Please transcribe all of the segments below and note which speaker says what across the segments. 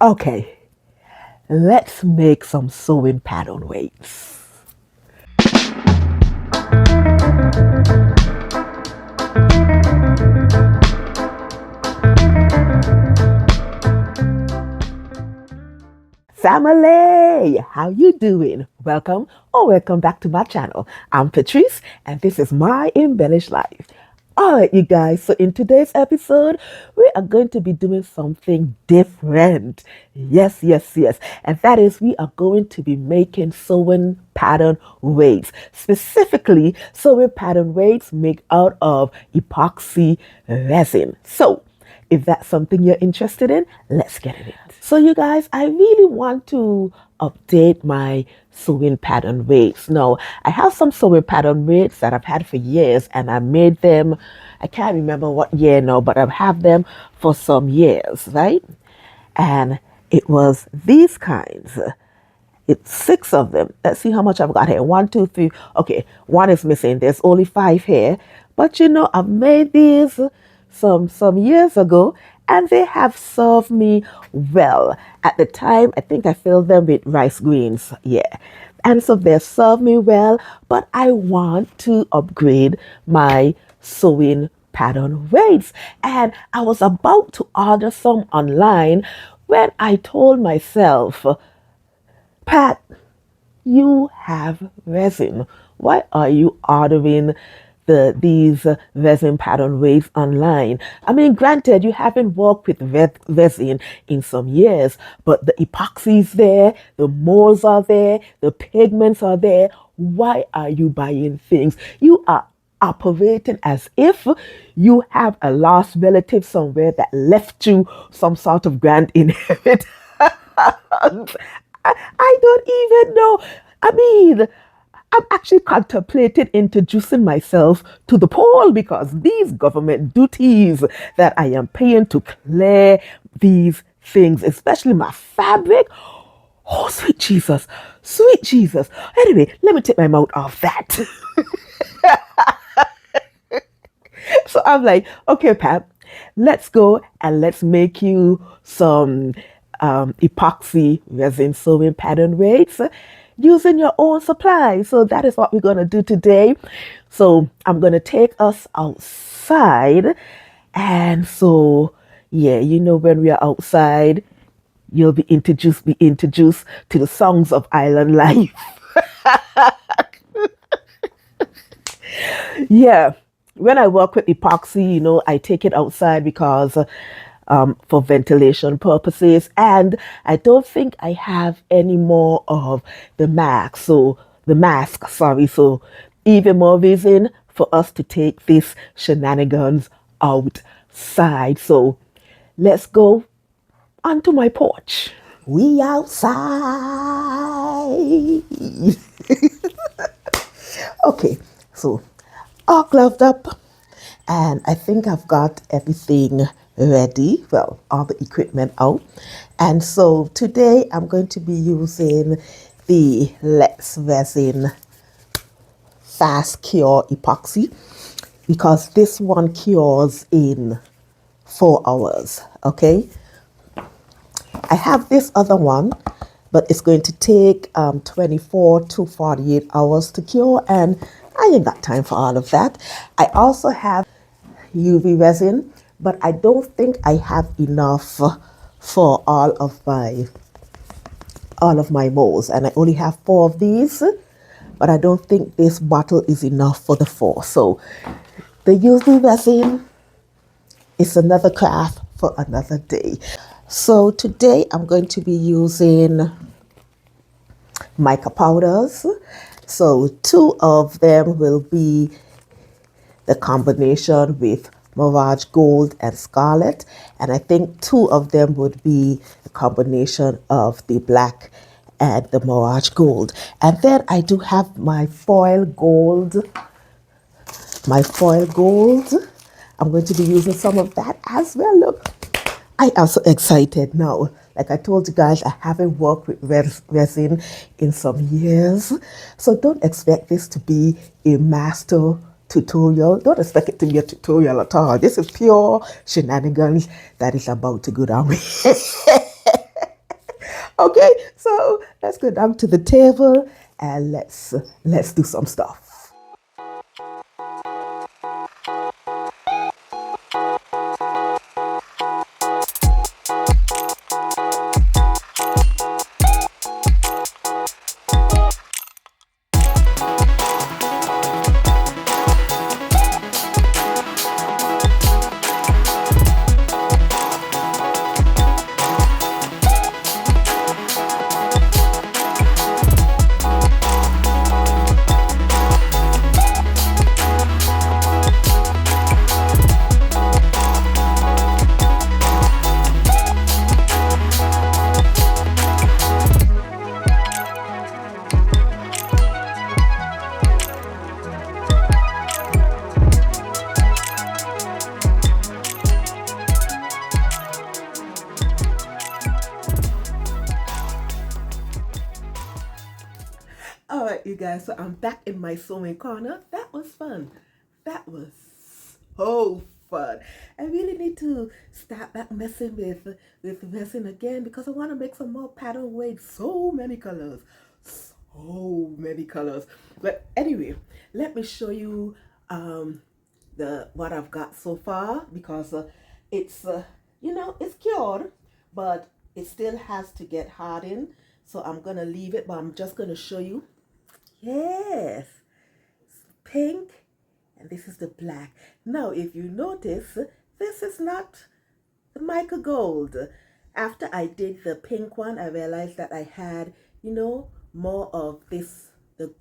Speaker 1: Okay, let's make some sewing pattern weights. Family, how you doing? Welcome or welcome back to my channel. I'm Patrice and this is my embellished life. All right, you guys, so in today's episode, we are going to be doing something different. Yes. And that is we are going to be making sewing pattern weights. Specifically, sewing pattern weights made out of epoxy resin. So, if that's something you're interested in, let's get it in. So you guys, I really want to update my sewing pattern weights. Now, I have some sewing pattern weights that I've had for years and I made them, I can't remember what year now, but I've had them for some years, right? And it was these kinds. It's six of them. Let's see how much I've got here. One, two, three. Okay, one is missing. There's only five here. But I've made these some years ago, and they have served me well. At the time, I think I filled them with rice greens. Yeah. And so they served me well, but I want to upgrade my sewing pattern weights. And I was about to order some online when I told myself, Pat, you have resin. Why are you ordering these resin pattern waves online? I mean, granted, you haven't worked with resin in some years, but the epoxy's there, the molds are there, the pigments are there. Why are you buying things? You are operating as if you have a lost relative somewhere that left you some sort of grand inheritance. I don't even know. I mean, I'm actually contemplating introducing myself to the poll because these government duties that I am paying to clear these things, especially my fabric. Oh, sweet Jesus, sweet Jesus. Anyway, let me take my mouth off that. So I'm like, okay, Pat, let's go and let's make you some epoxy resin sewing pattern weights using your own supply. So that is what we're going to do today. So I'm going to take us outside. And so, yeah, when we are outside, you'll be introduced to the songs of island life. Yeah. When I work with epoxy, I take it outside because for ventilation purposes. And I don't think I have any more of the mask, sorry. So even more reason for us to take this shenanigans outside. So let's go onto my porch. We outside. Okay, so all gloved up, and I think I've got everything ready. Well, all the equipment out. And so today I'm going to be using the Let's Resin Fast Cure Epoxy because this one cures in 4 hours. Okay, I have this other one, but it's going to take 24 to 48 hours to cure, and I ain't got time for all of that. I also have UV resin, but I don't think I have enough for all of my molds, and I only have 4 of these, but I don't think this bottle is enough for the 4. So the UV resin is another craft for another day. So today I'm going to be using mica powders. So 2 of them will be the combination with Mirage Gold and Scarlet. And I think 2 of them would be the combination of the black and the Mirage Gold. And then I do have my foil gold. I'm going to be using some of that as well. Look, I am so excited now. Like I told you guys, I haven't worked with resin in some years. So don't expect this to be a master tutorial. Don't expect it to be a tutorial at all. This is pure shenanigans that is about to go down. Okay, so let's go down to the table and let's do some stuff. All right, you guys, so I'm back in my sewing corner. That was fun. That was so fun. I really need to start back messing with resin again because I want to make some more pattern weight. So many colors. So many colors. But anyway, let me show you the what I've got so far because it's it's cured, but it still has to get hardened. So I'm gonna leave it, but I'm just gonna show you. Yes, pink, and this is the black. Now, if you notice, this is not the mica gold. After I did the pink one, I realized that I had, more of this, the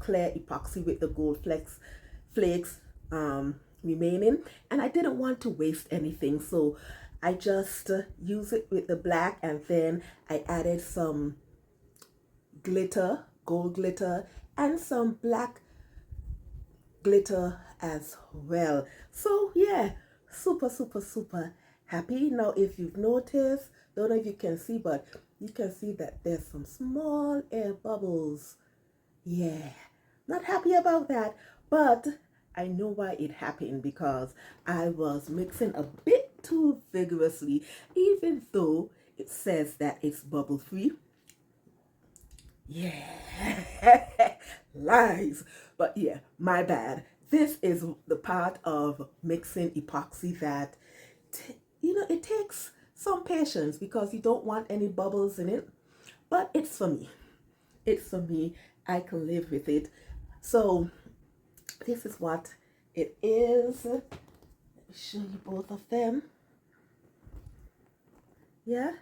Speaker 1: clear epoxy with the gold flakes remaining, and I didn't want to waste anything, so I just use it with the black, and then I added some glitter, gold glitter, and some black glitter as well. So yeah, super happy. Now if you've noticed, don't know if you can see, but you can see that there's some small air bubbles. Yeah, not happy about that, but I know why it happened because I was mixing a bit too vigorously, even though it says that it's bubble free. Yeah, lies. But yeah, my bad. This is the part of mixing epoxy that, it takes some patience because you don't want any bubbles in it. But it's for me. It's for me. I can live with it. So this is what it is. Let me show you both of them. Yeah.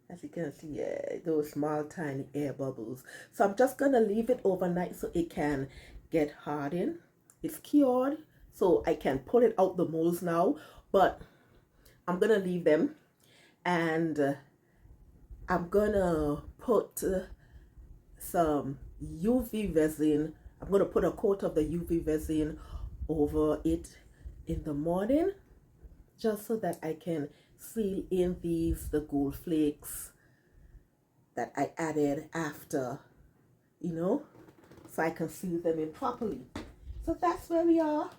Speaker 1: As you can see, yeah, those small tiny air bubbles. So I'm just gonna leave it overnight so it can get hardened. It's cured, so I can pull it out the molds now, but I'm gonna leave them, and I'm gonna put some UV resin. I'm gonna put a coat of the UV resin over it in the morning, just so that I can seal in the gold flakes that I added after, so I can seal them in properly. So that's where we are.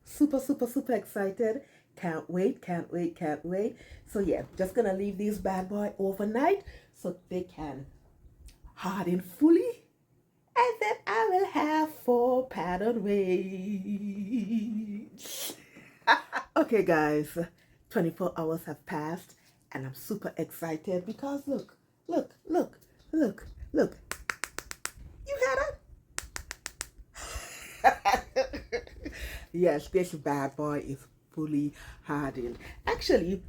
Speaker 1: Super excited. Can't wait. So yeah, just gonna leave these bad boy overnight so they can harden fully. And then I will have 4 pattern weights. Okay guys, 24 hours have passed and I'm super excited because look. You had it? Yes, this bad boy is fully hardened. Actually,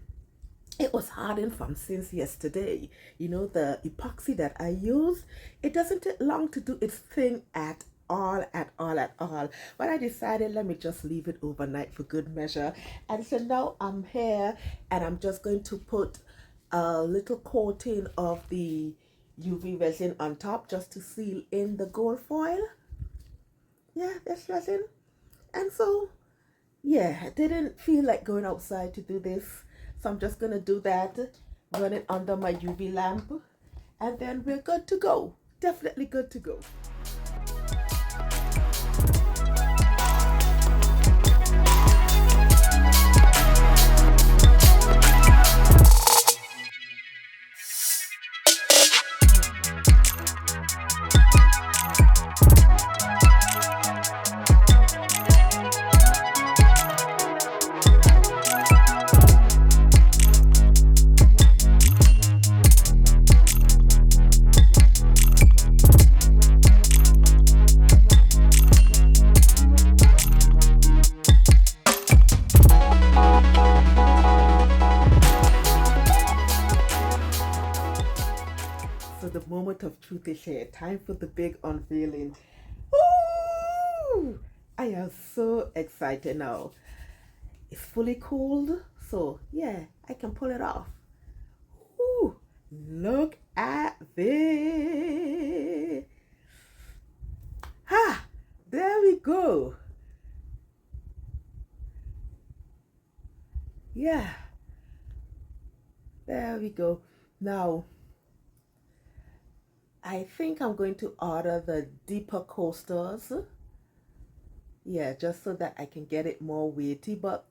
Speaker 1: it was hardened from since yesterday. The epoxy that I use, it doesn't take long to do its thing at all. But I decided let me just leave it overnight for good measure. And so now I'm here and I'm just going to put a little coating of the UV resin on top just to seal in the gold foil. Yeah, this resin. And so yeah, I didn't feel like going outside to do this, so I'm just gonna do that, run it under my UV lamp, and then we're good to go. Definitely good to go. moment of truth is here. Time for the big unveiling. Woo! I am so excited now. It's fully cooled, so yeah, I can pull it off. Ooh, look at this. Ha! There we go. Yeah, there we go. Now, I think I'm going to order the deeper coasters. Yeah, just so that I can get it more weighty, but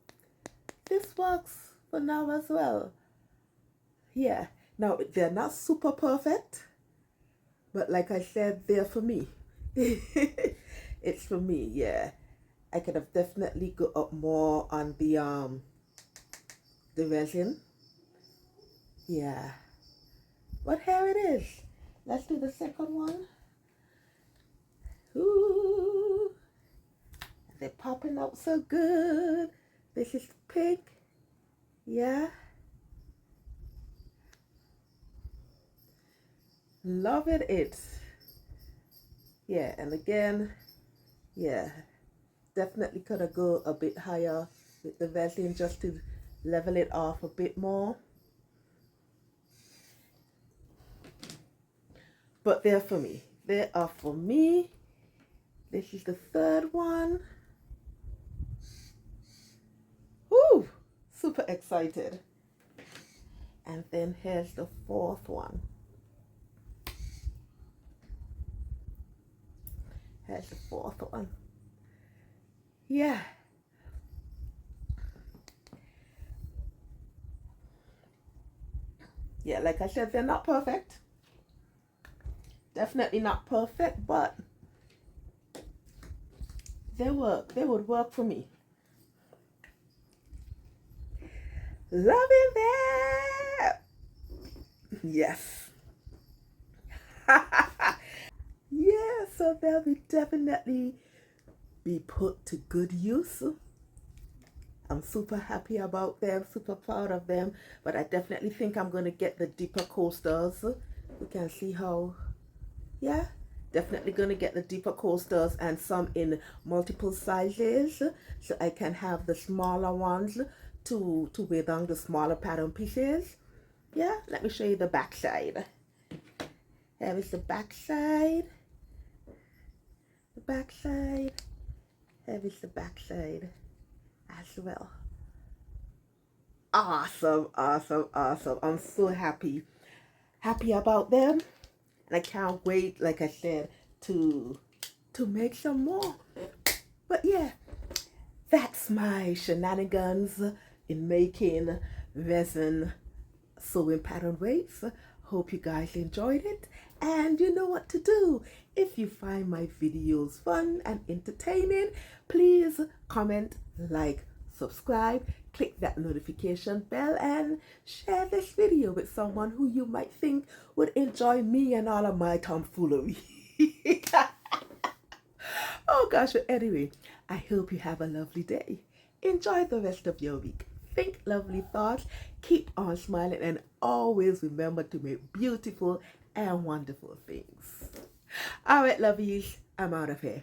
Speaker 1: this works for now as well. Yeah, now they're not super perfect, but like I said, they're for me. It's for me, yeah. I could have definitely go up more on the resin. Yeah. But here it is. Let's do the second one. Ooh. They're popping out so good. This is pink. Yeah. Loving it. Yeah, and again, yeah, definitely could have go a bit higher with the resin just to level it off a bit more. But they're for me. They are for me. This is the third one. Woo! Super excited. And then here's the fourth one. Here's the fourth one. Yeah. Yeah, like I said, they're not perfect. Definitely not perfect, but they work. They would work for me. Loving that. Yes. Yeah, so they'll be definitely be put to good use. I'm super happy about them, super proud of them, but I definitely think I'm going to get the deeper coasters. You can see how, yeah, definitely going to get the deeper coasters and some in multiple sizes, so I can have the smaller ones to weigh down the smaller pattern pieces. Yeah, let me show you the back side. Here is the back side. The back side. Here is the back side as well. Awesome, awesome, awesome. I'm so happy about them, and I can't wait, like I said, to make some more. But yeah, that's my shenanigans in making resin sewing pattern weights. Hope you guys enjoyed it, and you know what to do. If you find my videos fun and entertaining, please comment, like, subscribe, click that notification bell, and share this video with someone who you might think would enjoy me and all of my tomfoolery. Oh gosh, but anyway, I hope you have a lovely day. Enjoy the rest of your week. Think lovely thoughts, keep on smiling, and always remember to make beautiful and wonderful things. All right, lovies, I'm out of here.